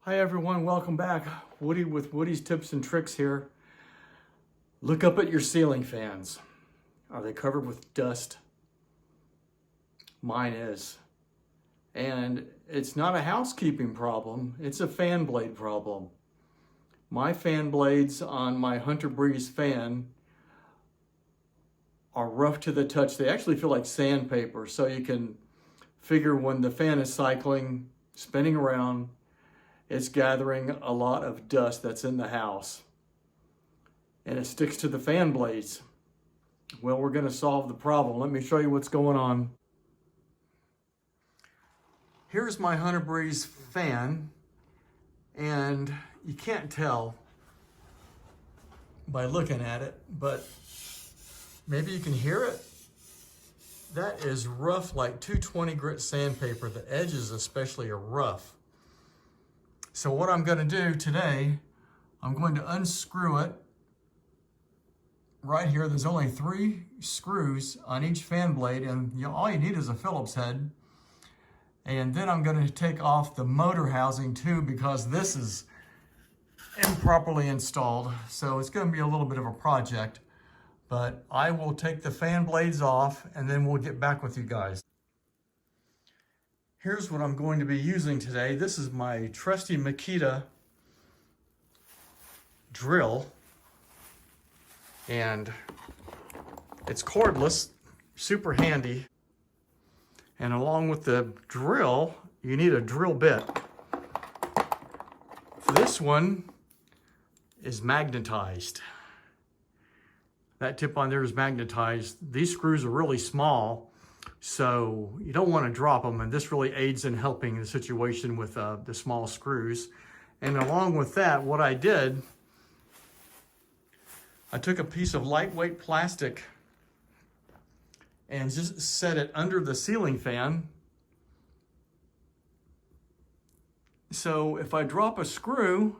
Hi everyone, welcome back. Woody with Woody's Tips and Tricks here. Look up at your ceiling fans. Are they covered with dust? Mine is. And it's not a housekeeping problem, it's a fan blade problem. My fan blades on my Hunter Breeze fan are rough to the touch. They actually feel like sandpaper, so you can figure when the fan is cycling, spinning around, it's gathering a lot of dust that's in the house and it sticks to the fan blades. Well, we're going to solve the problem. Let me show you what's going on. Here's my Hunter Breeze fan, and you can't tell by looking at it, but maybe you can hear it. That is rough like 220 grit sandpaper. The edges especially are rough. So what I'm going to do today, I'm going to unscrew it. Right here, there's only 3 screws on each fan blade, and all you need is a Phillips head. And then I'm going to take off the motor housing too, because this is improperly installed. So it's going to be a little bit of a project, but I will take the fan blades off and then we'll get back with you guys. Here's what I'm going to be using today. This is my trusty Makita drill, and it's cordless, super handy. And along with the drill, you need a drill bit. This one is magnetized. That tip on there is magnetized. These screws are really small, so you don't want to drop them, and this really aids in helping the situation with the small screws. And along with that, what I did, I took a piece of lightweight plastic and just set it under the ceiling fan. So if I drop a screw,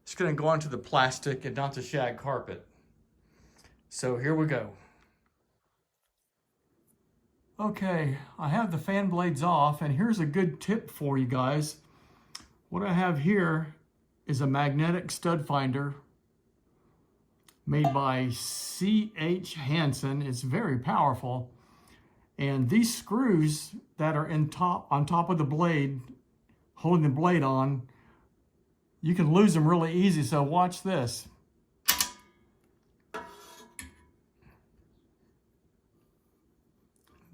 it's going to go onto the plastic and not the shag carpet. So here we go. Okay, I have the fan blades off, and here's a good tip for you guys. What I have here is a magnetic stud finder made by C.H. Hansen. It's very powerful. And these screws that are on top of the blade, holding the blade on, you can lose them really easy, so watch this.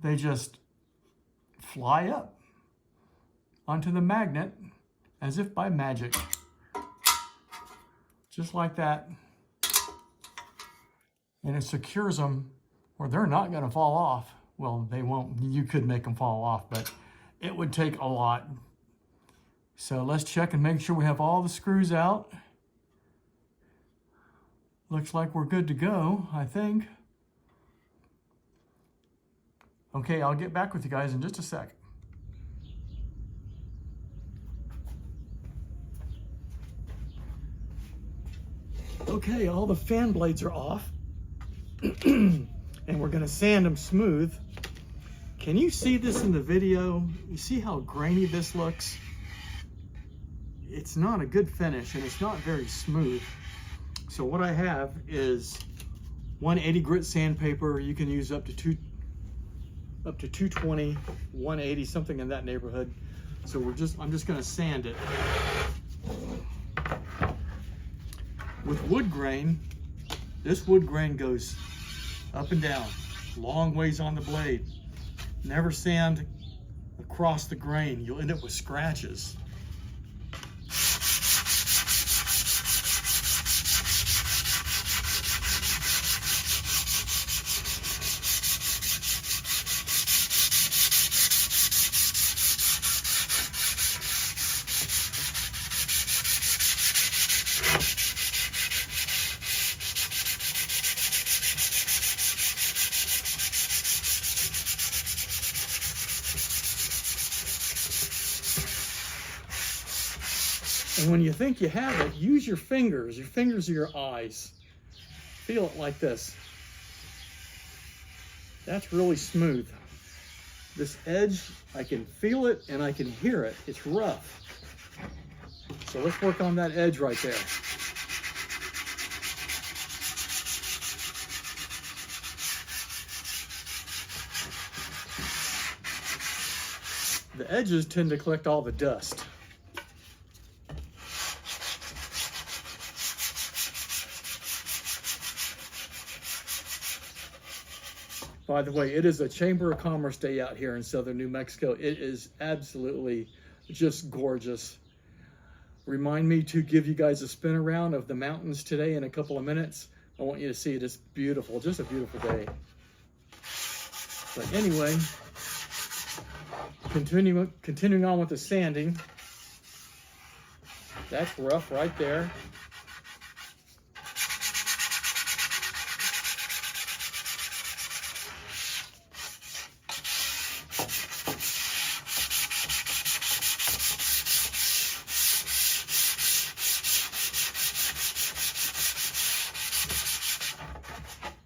They just fly up onto the magnet as if by magic. Just like that. And it secures them where they're not going to fall off. Well, they won't. You could make them fall off, but it would take a lot. So let's check and make sure we have all the screws out. Looks like we're good to go, I think. Okay, I'll get back with you guys in just a sec. Okay, all the fan blades are off. And we're gonna sand them smooth. Can you see this in the video? You see how grainy this looks? It's not a good finish and it's not very smooth. So what I have is 180 grit sandpaper. You can use up to 220, 180, something in that neighborhood. So I'm just gonna sand it. With wood grain, this wood grain goes up and down, long ways on the blade. Never sand across the grain. You'll end up with scratches. And when you think you have it, use your fingers. Your fingers are your eyes. Feel it like this. That's really smooth. This edge, I can feel it and I can hear it. It's rough. So let's work on that edge right there. The edges tend to collect all the dust. By the way, it is a Chamber of Commerce day out here in southern New Mexico. It is absolutely just gorgeous. Remind me to give you guys a spin around of the mountains today in a couple of minutes. I want you to see it. It's beautiful, just a beautiful day. But anyway, continuing on with the sanding. That's rough right there.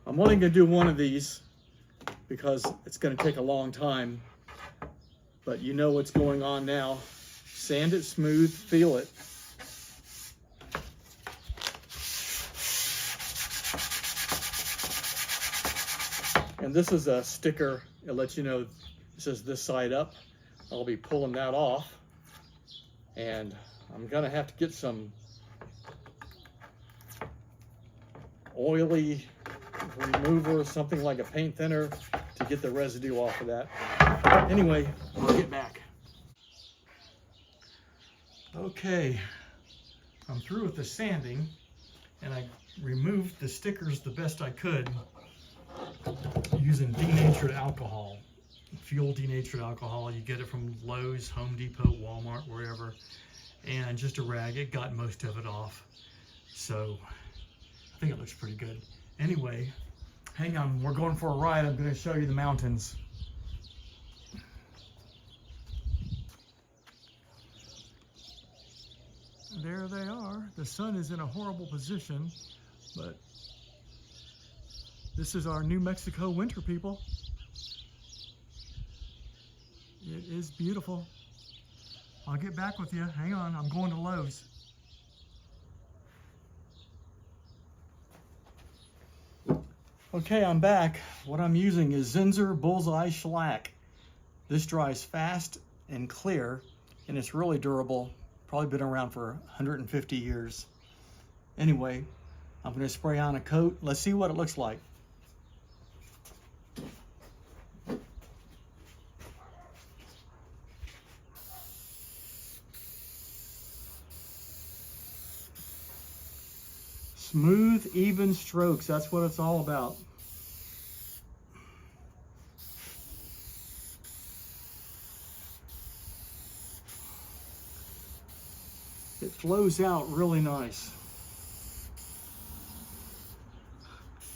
I'm only going to do one of these because it's going to take a long time, but you know what's going on now. Sand it smooth, feel it. And this is a sticker. It lets you know it says this side up. I'll be pulling that off, and I'm going to have to get some oily remover, something like a paint thinner, to get the residue off of that. Anyway, we'll get back. Okay, I'm through with the sanding, and I removed the stickers the best I could using denatured alcohol, fuel denatured alcohol. You get it from Lowe's, Home Depot, Walmart, wherever, and just a rag. It got most of it off, so I think it looks pretty good. Anyway, hang on, we're going for a ride. I'm going to show you the mountains. There they are. The sun is in a horrible position, but this is our New Mexico winter, people. It is beautiful. I'll get back with you. Hang on, I'm going to Lowe's. Okay, I'm back. What I'm using is Zinsser Bullseye Shellac. This dries fast and clear, and it's really durable. Probably been around for 150 years. Anyway, I'm going to spray on a coat. Let's see what it looks like. Smooth, even strokes. That's what it's all about. It flows out really nice.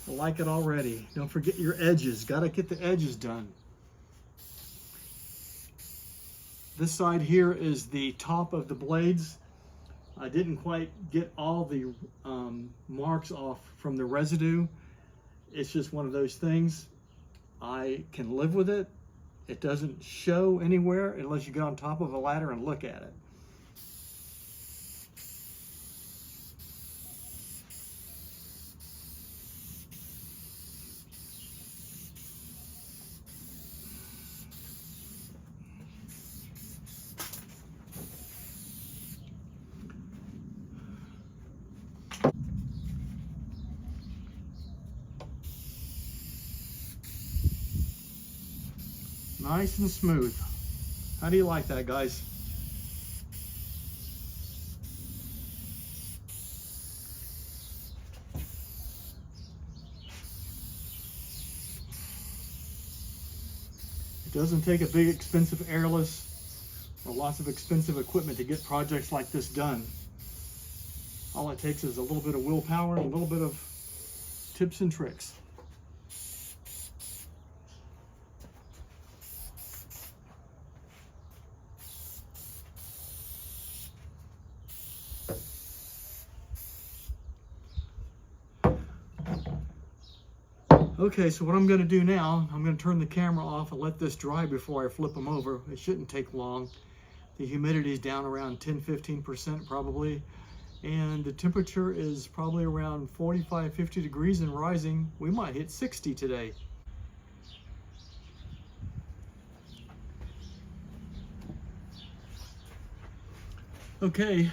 I like it already. Don't forget your edges. Got to get the edges done. This side here is the top of the blades. I didn't quite get all the marks off from the residue. It's just one of those things. I can live with it. It doesn't show anywhere unless you get on top of a ladder and look at it. Nice and smooth. How do you like that, guys? It doesn't take a big expensive airless or lots of expensive equipment to get projects like this done. All it takes is a little bit of willpower and a little bit of tips and tricks. Okay, so what I'm going to do now, I'm going to turn the camera off and let this dry before I flip them over. It shouldn't take long. The humidity is down around 10-15% probably. And the temperature is probably around 45-50 degrees and rising. We might hit 60 today. Okay,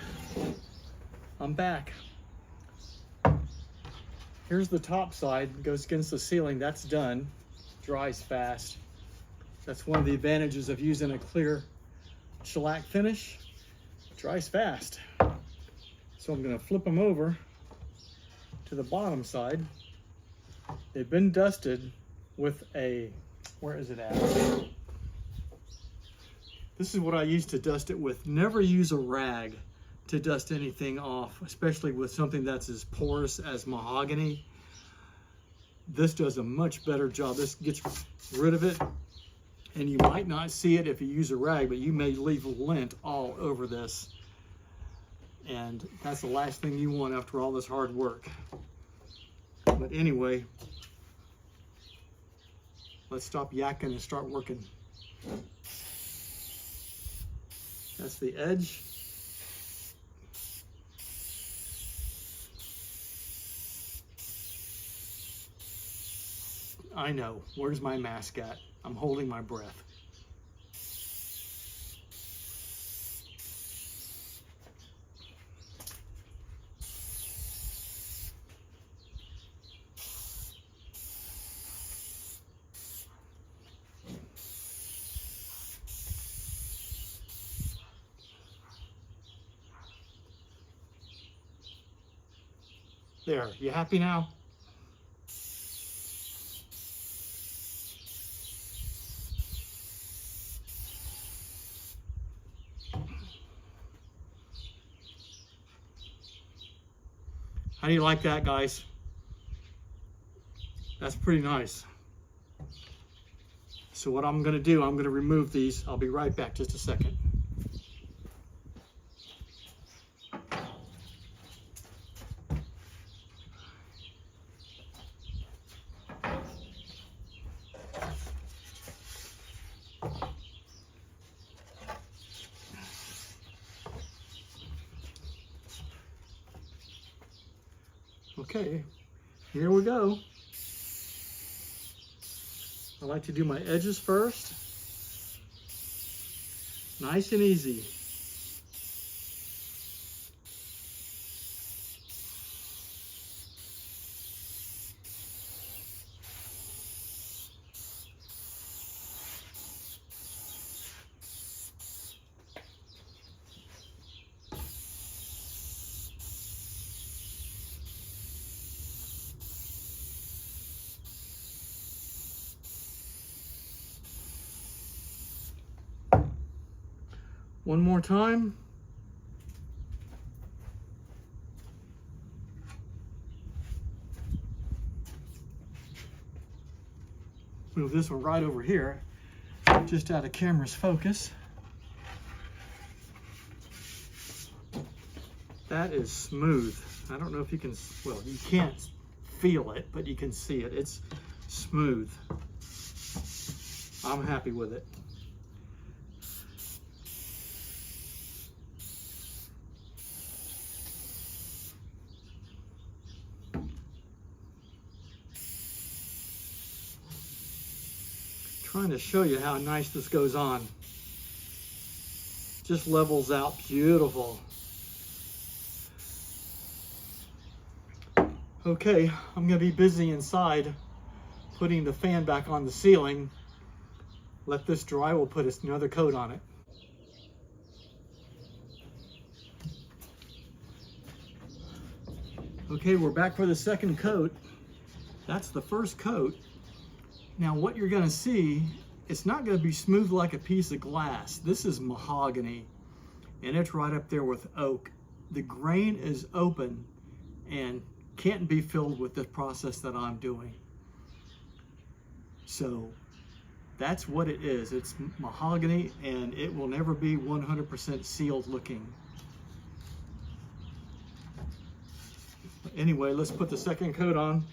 I'm back. Here's the top side, goes against the ceiling. That's done, dries fast. That's one of the advantages of using a clear shellac finish. It dries fast. So I'm gonna flip them over to the bottom side. They've been dusted with a, where is it at? This is what I used to dust it with. Never use a rag to dust anything off, especially with something that's as porous as mahogany. This does a much better job. This gets rid of it, and you might not see it if you use a rag, but you may leave lint all over this. And that's the last thing you want after all this hard work. But anyway, let's stop yakking and start working. That's the edge. I know, where's my mask at? I'm holding my breath. There, you happy now? How do you like that, guys? That's pretty nice. So what I'm gonna do, I'm gonna remove these. I'll be right back, just a second. Okay, here we go. I like to do my edges first. Nice and easy. One more time. Move this one right over here, just out of camera's focus. That is smooth. I don't know if you can, well, you can't feel it, but you can see it. It's smooth. I'm happy with it. Trying to show you how nice this goes on. Just levels out beautiful. Okay, I'm gonna be busy inside putting the fan back on the ceiling. Let this dry, we'll put another coat on it. Okay, we're back for the second coat. That's the first coat. Now what you're gonna see, it's not gonna be smooth like a piece of glass. This is mahogany, and it's right up there with oak. The grain is open and can't be filled with the process that I'm doing. So that's what it is. It's mahogany, and it will never be 100% sealed looking. Anyway, let's put the second coat on.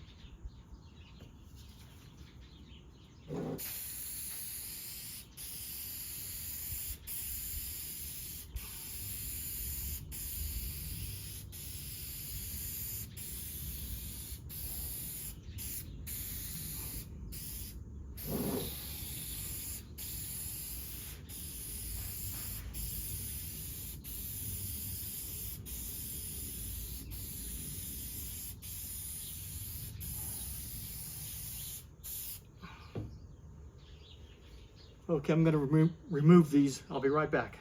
Okay, I'm going to remove these. I'll be right back.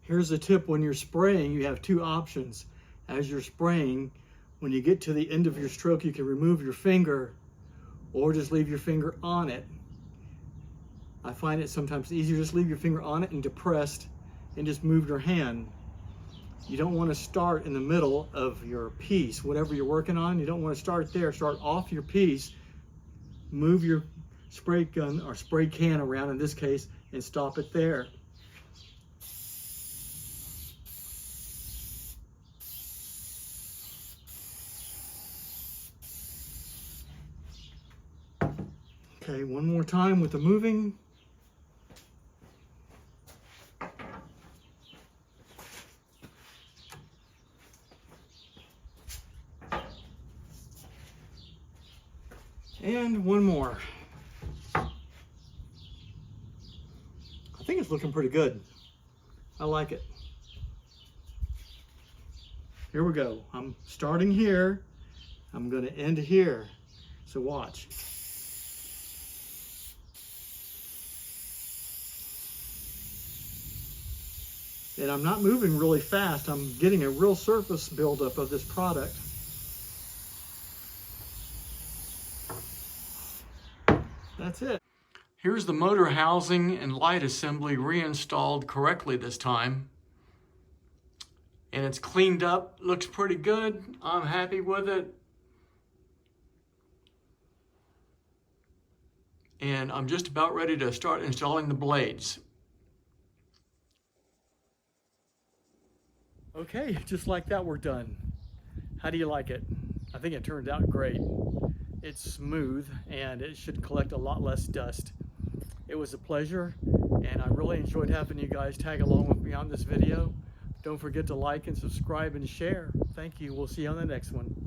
Here's a tip: when you're spraying, you have two options. As you're spraying, when you get to the end of your stroke, you can remove your finger or just leave your finger on it. I find it sometimes easier just leave your finger on it and depressed and just move your hand. You don't want to start in the middle of your piece, whatever you're working on. You don't want to start there. Start off your piece, move your spray gun or spray can around in this case, and stop it there. Okay, one more time with the moving. And one more. I think it's looking pretty good. I like it. Here we go. I'm starting here. I'm going to end here. So watch. And I'm not moving really fast. I'm getting a real surface buildup of this product. That's it. Here's the motor housing and light assembly reinstalled correctly this time. And it's cleaned up, looks pretty good. I'm happy with it. And I'm just about ready to start installing the blades. Okay, just like that, we're done. How do you like it? I think it turned out great. It's smooth and it should collect a lot less dust. It was a pleasure, and I really enjoyed having you guys tag along with me on this video. Don't forget to like and subscribe and share. Thank you. We'll see you on the next one.